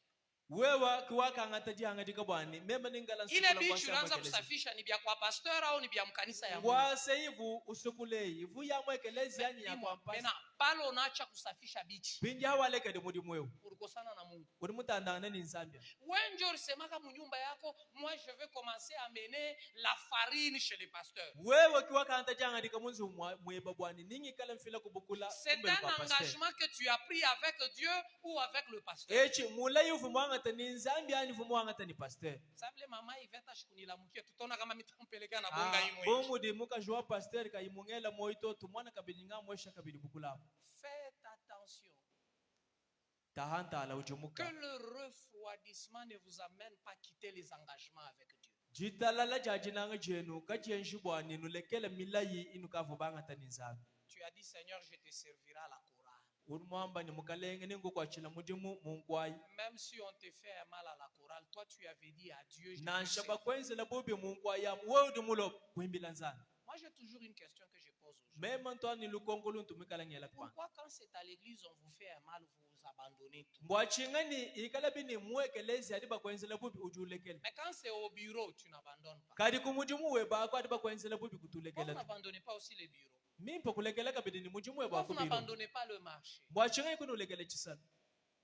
wewe kiwakangata jihanga dikabwani mema ningala Ile bichi unaanza kusafisha ni bya kwa pastor au ni bya mkanisa ya Mungu? wase ivu usukulei ivu ya mwekelezi yani ya kwa Mena palo unaacha kusafisha bichi. pindi hawalekele mudi mweu Urukosana na Mungu. uri mutandanga ni nzambi Wenjo lisemaka munyumba yako, moi je vais commencer à mener la farine chez les pasteurs. wewe kiwakangata jihanga dikamunzi mweba bwani ningi kala mfila kubukula C'est un engagement que tu as pris avec Dieu ou avec le pasteur. echi mulai uvu mwangata ni nzambi yani uvu mwangata ni pasteur Sabile mama iveta shikunila mukia tutona kama mitampeleka na bonga imwe. bomudi mukajua pasteur kayimungela moito tumwana kabininga mwesha kabili bukula Faites attention tahanta que ujumuka le refroidissement ne vous amène pas à quitter les engagements avec Dieu. jitalala jajinanga jenu kajenji bwani nulekele milayi inu kavubangata ni nzambi Tu as dit Seigneur, je te servirai à la chorale. urumwamba ni mukalenge ningo kwachila mudimu munkwai Même si on te fait un mal à la chorale, toi tu avais dit à Dieu. Je te nansha servirai. bakwenzela bubi munkwai ya wewe dimulo kuimbila nzana Moi j'ai toujours une question que je pose aux gens. mema ntwani lukongolo ntumikalangela kwa Pourquoi quand c'est à l'église on vous fait un mal, vous abandonnez tout? mbwachingani ikala bini muwekelezi adi bakwenzela bubi ujulekele Mais quand c'est au bureau, tu n'abandonnes pas. kadi kumudimu we bako adi bakwenzela bubi Pourquoi vous kutulekela n'abandonnez pas aussi les bureaux? mimpa kulekela kabidi ni mudimu we Pourquoi bako vous biro n'abandonnez pas le marché? mbwachingani kunulekele chisana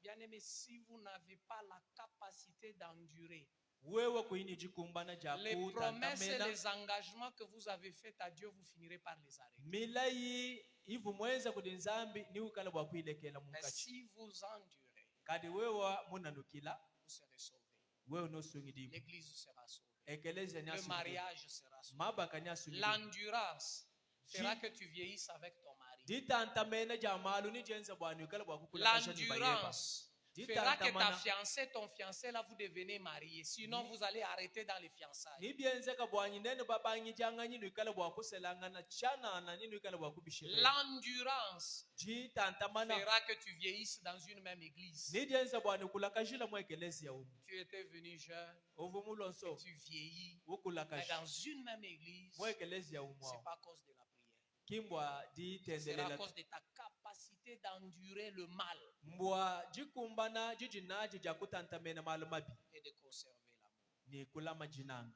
Bien-aimé, si vous n'avez pas la capacité d'endurer wewe kuini jikumbana les jaku promesses et tantamena les engagements que vous avez faits à Dieu, vous finirez par les arrêter. milayi ivu mwenza kudi nzambi ni ukala bwa kuilekela Mais munkachi si vous endurez, kadi wewe munanukila vous serez sauvés. wewe nosungidibwa L'église sera sauvée. ekelezia Le nyasungidibwa mariage sera sauvé. mabaka nyasungidibwa L'endurance fera que tu vieillisses avec ton mari. ditantamena jamalu ni jenza bwani ukala bwa kukula kasha ni bayeba L'endurance fera que ta fiancée, ton fiancé, là, vous devenez mariés. Sinon, vous allez arrêter dans les fiançailles. ni bienzeka bwanyi nene babanyi janga nyinu ikala bwa kuselangana chanana nyinu ikala bwa kubishira L'endurance jitantamana fera que tu vieillisses dans une même église. ni jenza bwani kula kashila mwekelezia umu Tu étais venu jeune, uvu mulonso tu vieillis, ukula mais kashi dans une même église, mwekelezia umu c'est pas à cause de la prière. kimbwa C'est à ditendelela cause de ta capacité d'endurer le mal mbwa jikumbana jijinaji jakutantamena malu mabi et de conserver l'amour. ni kula majinanga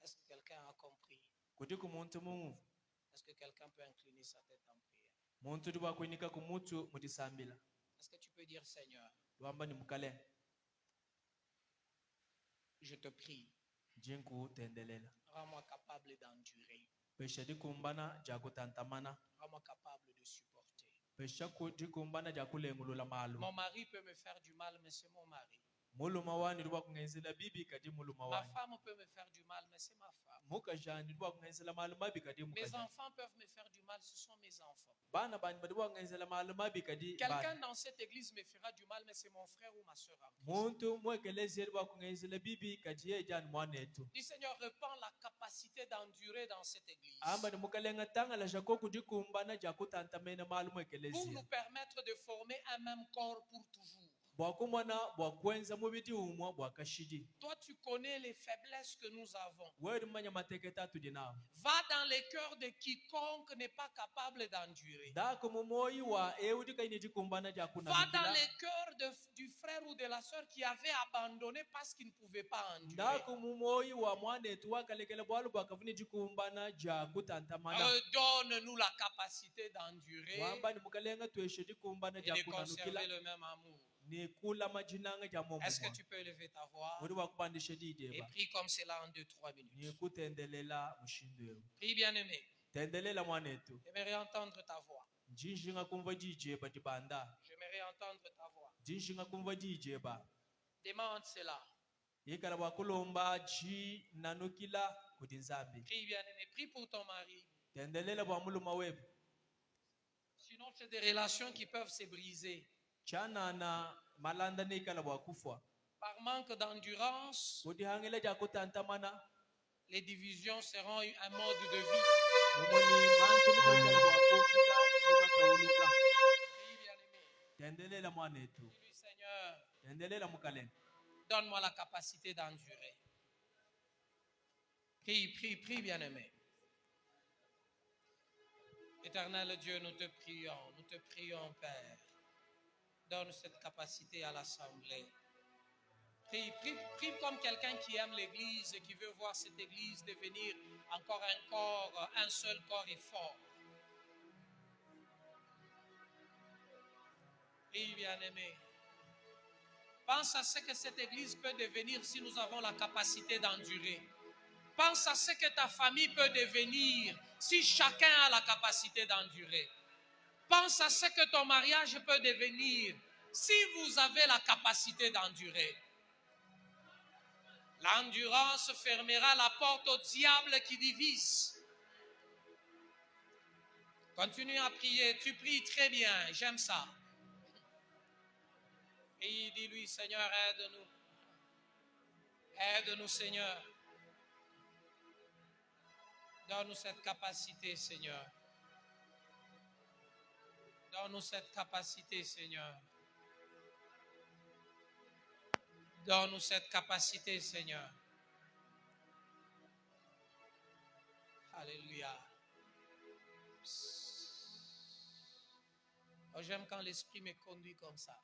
Est-ce que quelqu'un a compris? kuti kumuntu mumuvu Est-ce que quelqu'un peut incliner sa tête en prière? muntu tibwakuinika kumutu mutisambila Est-ce que tu peux dire, Seigneur, lwamba ni mukale je te prie, jinkutendelela rends-moi capable d'endurer, pesha dikumbana jakutantamana rends-moi capable de supporter. pesha dikumbana jakulengulula malu Mon mari peut me faire du mal, mais c'est mon mari. muluma wani lubakungenzela bibi kadi muluma Ma wani femme peut me faire du mal, mais c'est ma femme. mukajani lubakungenzela malu mabi kadi Mes mukajani enfants peuvent me faire du mal, ce sont mes enfants. bana bani badibakungenzela malu mabi kadi Quelqu'un bana dans cette église me fera du mal, mais c'est mon frère ou ma soeur en Christ. muntu mwekelezi lubakungenzela bibi kadi yejani mwanetu Dis Seigneur, repends la capacité d'endurer dans cette église amba ni mukalenga tanga la jako kudikumbana jakutantamena malu pour mwekelezi nous permettre de former un même corps pour toujours. bwakumwana bwakwenza mubidi umwa bwakashidi Toi, tu connais les faiblesses que nous avons. wewe manya mateke tatu dinao Va dans les cœurs de quiconque n'est pas capable d'endurer. dako mumoyi wa eudi kaini jikumbana Va jakuna dans les cœurs du frère ou de la sœur qui avait abandonné parce qu'il ne pouvait pas endurer. dako mumoyi wa mwanetu wakalekela bwalu bwakavuni jikumbana jakutantamana Donne-nous la capacité d'endurer wamba ni mukalenga tueshe jikumbana et de conserver jakunanukila le même amour. ni kula majinanga ja momo Est-ce que tu peux lever ta voix uri wakupandisha et dideba prie comme cela en 2-3 minutes? ni kutendelela mushindo eu Prie, bien-aimé. tendelela mwanetu J'aimerais entendre ta voix. njinji nga kumva dijeba dibanda J'aimerais entendre ta voix. njinji nga kumva dijeba Demande cela. yikala bwakulomba ji nanukila kuti nzambi Prie, bien-aimé. Prie pour ton mari. tendelela bwamuluma webu Sinon, c'est des relations qui peuvent se briser. chanana malanda nikala bwakufwa Par manque d'endurance, kuti hangela jakutantamana les divisions seront un mode de vie. mumoni bantu nikala bwakufika nibatawuluka Prie, bien-aimé. tendelela mwanetu Dis-lui, Seigneur, tendelela mukalenda donne-moi la capacité d'endurer. Prie, prie, prie, bien-aimé. Éternel Dieu, nous te prions, Père. Donne cette capacité à l'Assemblée. Prie, prie, prie comme quelqu'un qui aime l'Église et qui veut voir cette Église devenir encore un corps, un seul corps et fort. Prie, bien-aimé. Pense à ce que cette Église peut devenir si nous avons la capacité d'endurer. Pense à ce que ta famille peut devenir si chacun a la capacité d'endurer. Pense à ce que ton mariage peut devenir si vous avez la capacité d'endurer. L'endurance fermera la porte au diable qui divise. Continue à prier, tu pries très bien, j'aime ça. Et dis-lui, Seigneur, aide-nous. Aide-nous, Seigneur. Donne-nous cette capacité, Seigneur. Donne-nous cette capacité, Seigneur. Donne-nous cette capacité, Seigneur. Alléluia. Oh, j'aime quand l'Esprit me conduit comme ça.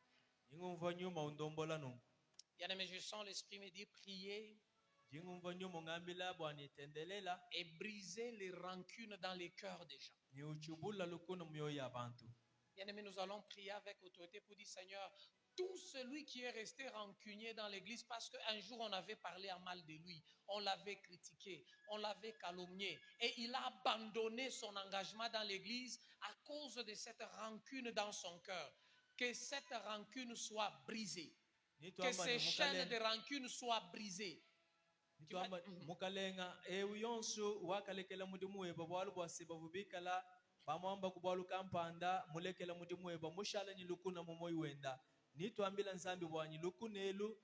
ingumva nyuma undombola no Bien-aimé, je sens l'Esprit me dire prier jingumva nyuma ngambila bwani tendelela et briser les rancunes dans les cœurs des gens. ni uchubula lukuna myoyo y'abantu Bien-aimé, nous allons prier avec autorité pour dire, Seigneur, tout celui qui est resté rancunier dans l'église parce qu'un jour on avait parlé en mal de lui, on l'avait critiqué, on l'avait calomnié et il a abandonné son engagement dans l'église à cause de cette rancune dans son cœur. Que cette rancune soit brisée. Que ces chaînes de rancune soient brisées. nitwamba mukalenga ewu yonso wakalekela muti muweba bwalu bwasiba bubikala bamwamba kubwalu kampanda mulekela muti muweba mushala ni lukuna mumoyi wenda nitwambila nzambi bwanyi lukunelu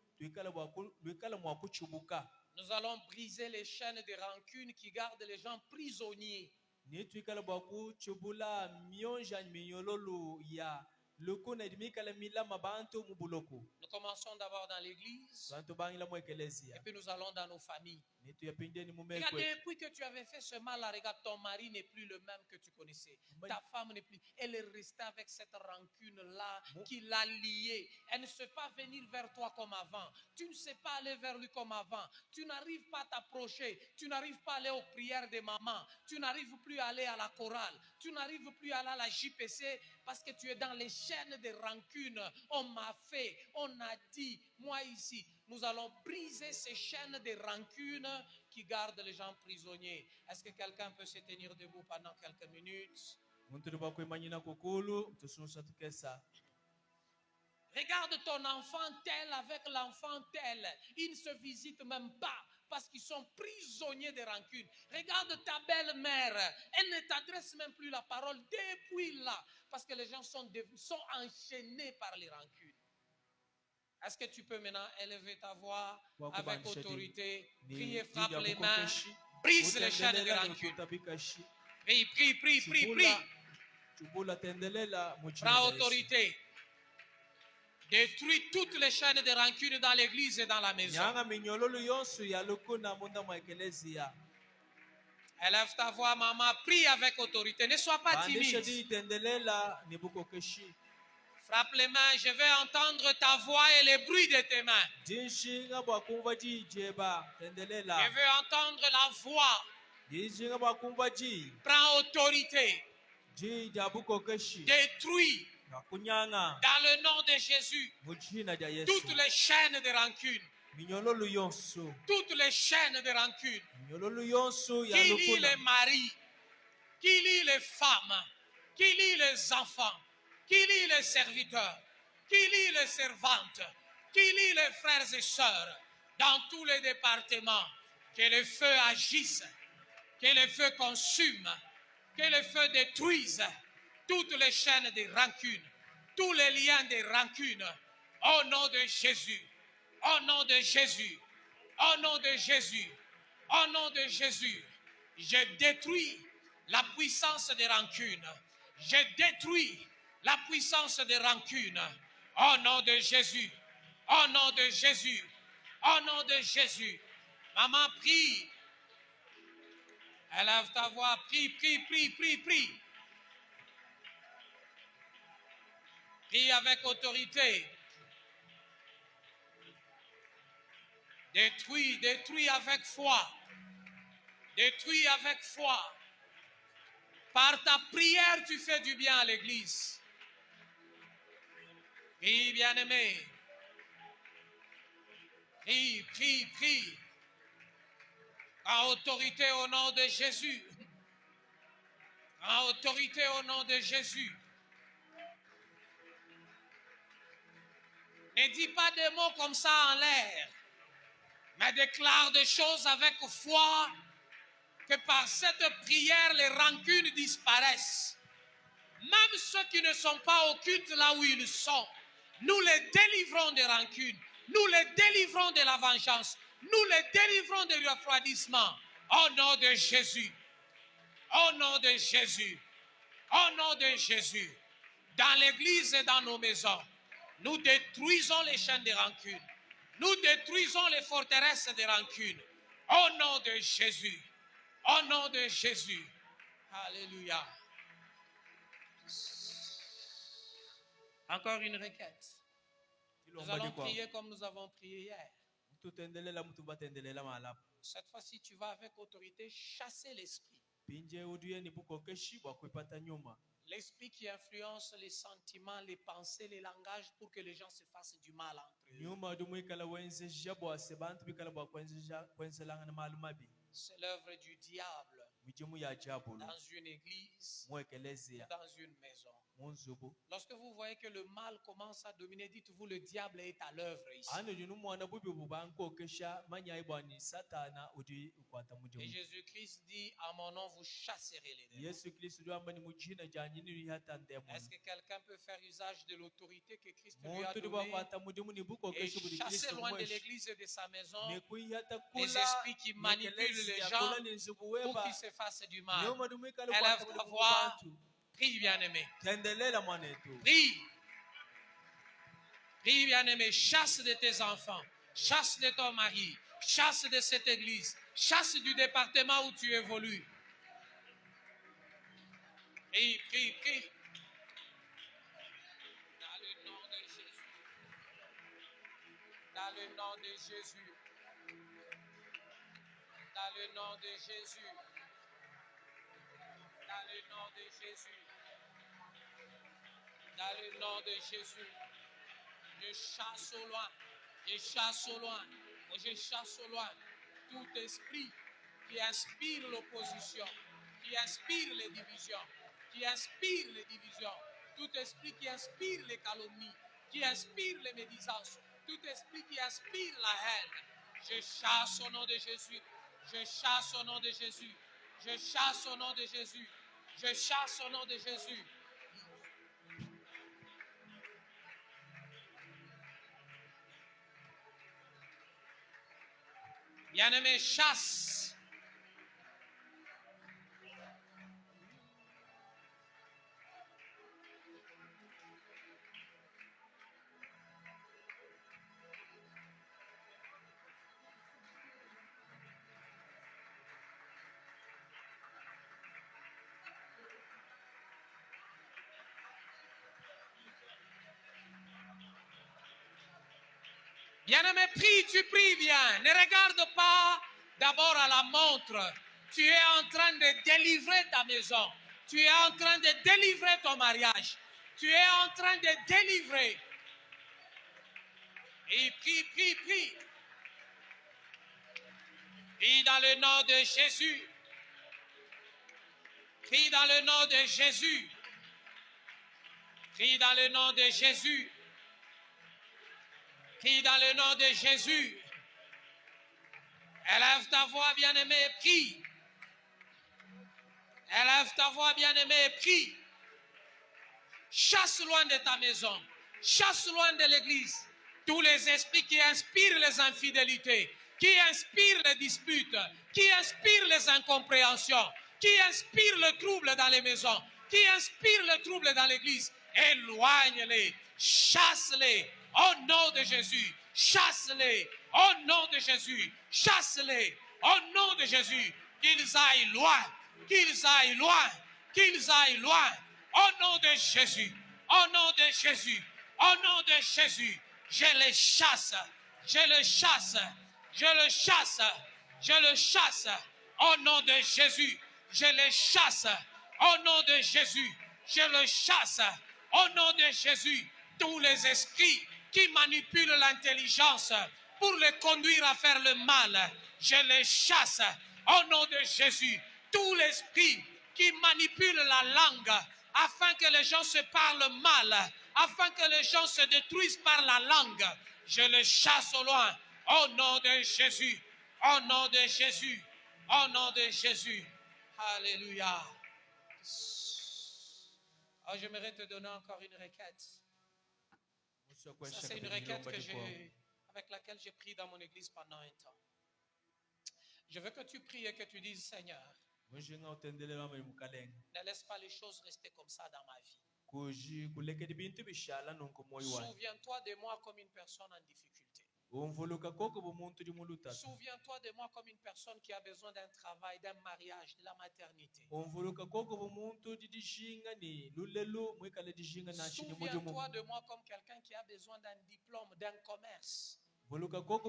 lwikala mwakuchubuka. Nous allons briser les chaînes de rancune qui gardent les gens prisonniers. nitwikala bwakuchubula myonja minyololu ya lukuna idimikala milama bantu mubuloko Nous commençons d'abord dans l'église bantu bangila mu ekelesia et puis nous allons dans nos familles. nituyapindeni Regarde, mumekwe depuis que tu avais fait ce mal-là, regarde, ton mari n'est plus le même que tu connaissais. Ta femme n'est plus. Elle est restée avec cette rancune-là qui l'a liée. Elle ne sait pas venir vers toi comme avant. Tu ne sais pas aller vers lui comme avant. Tu n'arrives pas à t'approcher. Tu n'arrives pas à aller aux prières des mamans. Tu n'arrives plus à aller à la chorale. Tu n'arrives plus à aller à la JPC parce que tu es dans les chaînes de rancune. On m'a fait, on a dit, moi ici. Nous allons briser ces chaînes de rancune qui gardent les gens prisonniers. Est-ce que quelqu'un peut se tenir debout pendant quelques minutes? Regarde ton enfant tel avec l'enfant tel. Ils ne se visitent même pas parce qu'ils sont prisonniers de rancune. Regarde ta belle-mère. Elle ne t'adresse même plus la parole depuis là parce que les gens sont enchaînés par les rancunes. Est-ce que tu peux maintenant élever ta voix avec autorité, prier, frappe les mains, brise les chaînes de rancune. Prie, prie, prie, prie, prie. Prends autorité. Détruis toutes les chaînes de rancune dans l'église et dans la maison. Élève ta voix, maman, prie avec autorité. Ne sois pas timide. Frappe les mains, je vais entendre ta voix et les bruits de tes mains. Je veux entendre la voix. Prends autorité. Détruis dans le nom de Jésus toutes les chaînes de rancune. Toutes les chaînes de rancune qui lient les maris, qui lient les femmes, qui lient les enfants, qui lient les serviteurs, qui lient les servantes, qui lie les frères et sœurs dans tous les départements. Que le feu agisse, que le feu consume, que le feu détruise toutes les chaînes de rancune, tous les liens de rancune. Au nom de Jésus, au nom de Jésus, au nom de Jésus, au nom de Jésus, je détruis la puissance des rancunes. Je détruis la puissance des rancunes. Au nom de Jésus, au nom de Jésus, au nom de Jésus. Maman, prie. Élève ta voix, prie, prie, prie, prie, prie. Prie avec autorité. Détruis, détruis avec foi. Détruis avec foi. Par ta prière, tu fais du bien à l'Église. Prie, bien-aimé. Prie, prie, prie. En autorité au nom de Jésus. En autorité au nom de Jésus. Ne dis pas des mots comme ça en l'air, mais déclare des choses avec foi, que par cette prière, les rancunes disparaissent. Même ceux qui ne sont pas au culte là où ils sont, nous les délivrons des rancunes, nous les délivrons de la vengeance, nous les délivrons du refroidissement. Au nom de Jésus, au nom de Jésus, au nom de Jésus, dans l'église et dans nos maisons, nous détruisons les chaînes de rancune, nous détruisons les forteresses de rancune. Au nom de Jésus, au nom de Jésus. Alléluia. Encore une requête. Nous allons prier comme nous avons prié hier. Cette fois-ci, tu vas avec autorité chasser l'esprit. L'esprit qui influence les sentiments, les pensées, les langages pour que les gens se fassent du mal entre eux. C'est l'œuvre du diable dans une église, dans une maison. Lorsque vous voyez que le mal commence à dominer, dites-vous, le diable est à l'œuvre ici. Et Jésus-Christ dit, à mon nom, vous chasserez les démons. Est-ce que quelqu'un peut faire usage de l'autorité que Christ lui a donnée et chasser loin de l'église et de sa maison les esprits qui manipulent les gens pour qu'ils se fassent du mal? Élève ta voix. Prie, bien-aimé. Prie. Prie, bien-aimé. Chasse de tes enfants. Chasse de ton mari. Chasse de cette église. Chasse du département où tu évolues. Prie, prie, prie. Dans le nom de Jésus. Dans le nom de Jésus. Dans le nom de Jésus. Dans le nom de Jésus. Dans le nom de Jésus. Je chasse au loin. Je chasse au loin. Je chasse au loin tout esprit qui inspire l'opposition, qui inspire les divisions, qui inspire les divisions. Tout esprit qui inspire les calomnies, qui inspire les médisances. Tout esprit qui inspire la haine. Je chasse au nom de Jésus. Je chasse au nom de Jésus. Je chasse au nom de Jésus. Je chasse au nom de Jésus. Bien-aimé, chasse. Bien-aimé, prie, tu pries bien. Ne regarde pas d'abord à la montre. Tu es en train de délivrer ta maison. Tu es en train de délivrer ton mariage. Tu es en train de délivrer. Et prie, prie, prie. Prie dans le nom de Jésus. Prie dans le nom de Jésus. Prie dans le nom de Jésus. Prie dans le nom de Jésus. Élève ta voix, bien-aimé, prie. Élève ta voix, bien-aimé, prie. Chasse loin de ta maison. Chasse loin de l'église tous les esprits qui inspirent les infidélités, qui inspirent les disputes, qui inspirent les incompréhensions, qui inspirent le trouble dans les maisons, qui inspirent le trouble dans l'église. Éloigne-les, chasse-les au nom de Jésus. Chasse-les au nom de Jésus. Chasse-les au nom de Jésus. Qu'ils aillent loin, qu'ils aillent loin, qu'ils aillent loin. Au nom de Jésus, au nom de Jésus, au nom de Jésus, je les chasse, je le chasse, je le chasse, je le chasse. Au nom de Jésus, je les chasse. Au nom de Jésus, je le chasse. Au nom de Jésus, tous les esprits qui manipulent l'intelligence pour les conduire à faire le mal, je les chasse. Au nom de Jésus, tout l'esprit qui manipule la langue afin que les gens se parlent mal, afin que les gens se détruisent par la langue, je le chasse au loin. Au nom de Jésus, au nom de Jésus, au nom de Jésus. Alléluia. Oh, j'aimerais te donner encore une requête. Ça, c'est une requête avec laquelle j'ai prié dans mon église pendant un temps. Je veux que tu pries et que tu dises, Seigneur, ne laisse pas les choses rester comme ça dans ma vie. Souviens-toi de moi comme une personne en difficulté. Souviens-toi de moi comme une personne qui a besoin d'un travail, d'un mariage, de la maternité. Souviens-toi de moi comme quelqu'un qui a besoin d'un diplôme, d'un commerce. Souviens-toi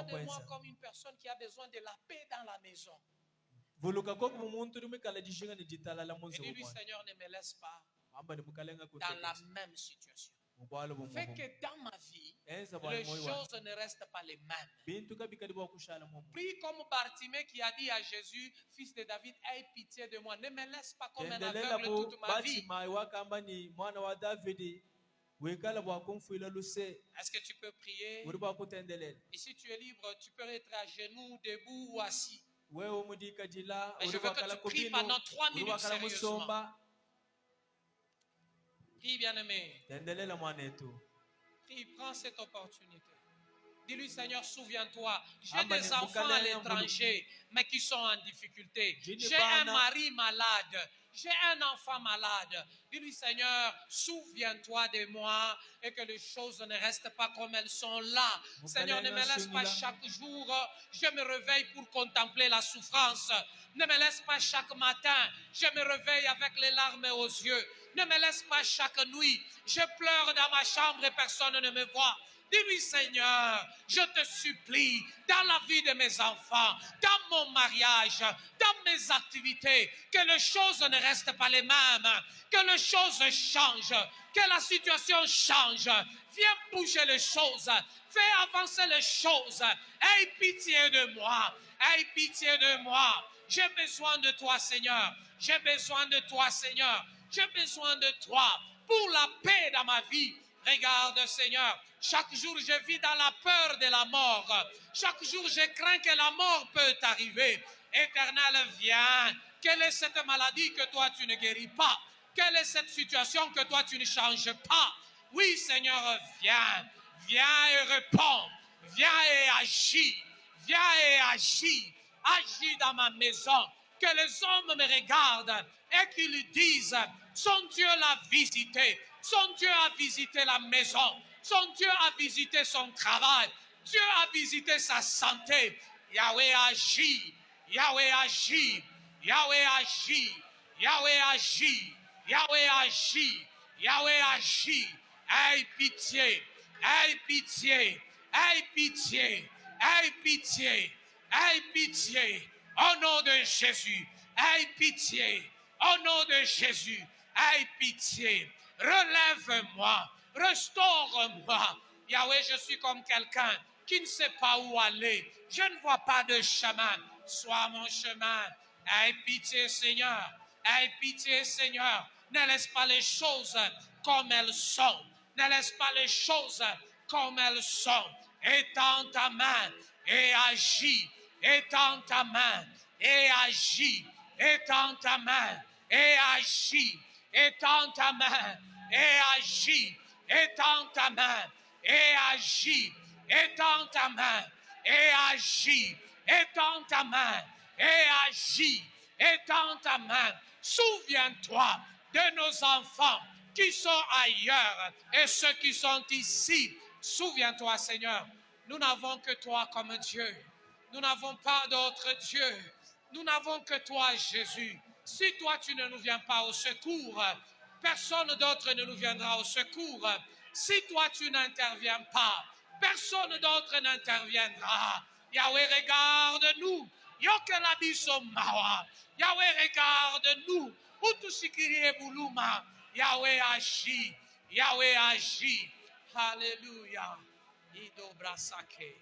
de moi comme une personne qui a besoin de la paix dans la maison. Et dis-lui, Seigneur, ne me laisse pas dans la même situation. Fait que dans ma vie, les choses ne restent pas les mêmes. Prie comme Bartimée qui a dit à Jésus, fils de David, aie pitié de moi. Ne me laisse pas comme un aveugle toute ma vie. Est-ce que tu peux prier? Et si tu es libre, tu peux être à genoux, debout ou assis. Mais je veux que tu pries pendant 3 minutes sérieusement. Prie, bien-aimé. Prie, prends cette opportunité. Dis-lui, Seigneur, souviens-toi, j'ai des enfants à l'étranger, mais qui sont en difficulté. J'ai un mari malade. J'ai un enfant malade. Dis-lui, Seigneur, souviens-toi de moi et que les choses ne restent pas comme elles sont là. Seigneur, ne me laisse pas chaque jour, je me réveille pour contempler la souffrance. Ne me laisse pas chaque matin, je me réveille avec les larmes aux yeux. Ne me laisse pas chaque nuit, je pleure dans ma chambre et personne ne me voit. Dis-lui, Seigneur, je te supplie, dans la vie de mes enfants, dans mon mariage, dans mes activités, que les choses ne restent pas les mêmes, que les choses changent, que la situation change. Viens bouger les choses, fais avancer les choses. Aie pitié de moi, aie pitié de moi. J'ai besoin de toi, Seigneur. J'ai besoin de toi, Seigneur. J'ai besoin de toi pour la paix dans ma vie. Regarde, Seigneur, chaque jour je vis dans la peur de la mort. Chaque jour je crains que la mort peut arriver. Éternel, viens. Quelle est cette maladie que toi tu ne guéris pas? Quelle est cette situation que toi tu ne changes pas? Oui, Seigneur, viens. Viens et réponds. Viens et agis. Viens et agis. Agis dans ma maison. Que les hommes me regardent et qu'ils disent, son Dieu l'a visité. Son Dieu a visité la maison. Son Dieu a visité son travail. Dieu a visité sa santé. Yahweh agit. Yahweh agit. Yahweh agit. Yahweh agit. Yahweh agit. Yahweh agit. Aie pitié. Aie pitié. Aie pitié. Aie pitié. Aie pitié. Au nom de Jésus. Aie pitié. Au nom de Jésus. Aie pitié. Relève-moi, restaure-moi. Yahweh, je suis comme quelqu'un qui ne sait pas où aller. Je ne vois pas de chemin. Sois mon chemin. Aie pitié, Seigneur. Aie pitié, Seigneur. Ne laisse pas les choses comme elles sont. Ne laisse pas les choses comme elles sont. Étends ta main et agis. Étends ta main et agis. Étends ta main et agis. Étends ta main et agis. Étends ta main et agis. Étends ta main et agis. Étends ta main et agis. Étends ta main. Souviens-toi de nos enfants qui sont ailleurs et ceux qui sont ici. Souviens-toi, Seigneur, nous n'avons que toi comme Dieu. Nous n'avons pas d'autre Dieu. Nous n'avons que toi, Jésus. Si toi, tu ne nous viens pas au secours, personne d'autre ne nous viendra au secours. Si toi, tu n'interviens pas, personne d'autre n'interviendra. Yahweh, regarde-nous. Yokelabiso mawa. Yahweh, regarde-nous. Utusikirie buluma. Yahweh agit. Yahweh agit. Alléluia. Ido brasake.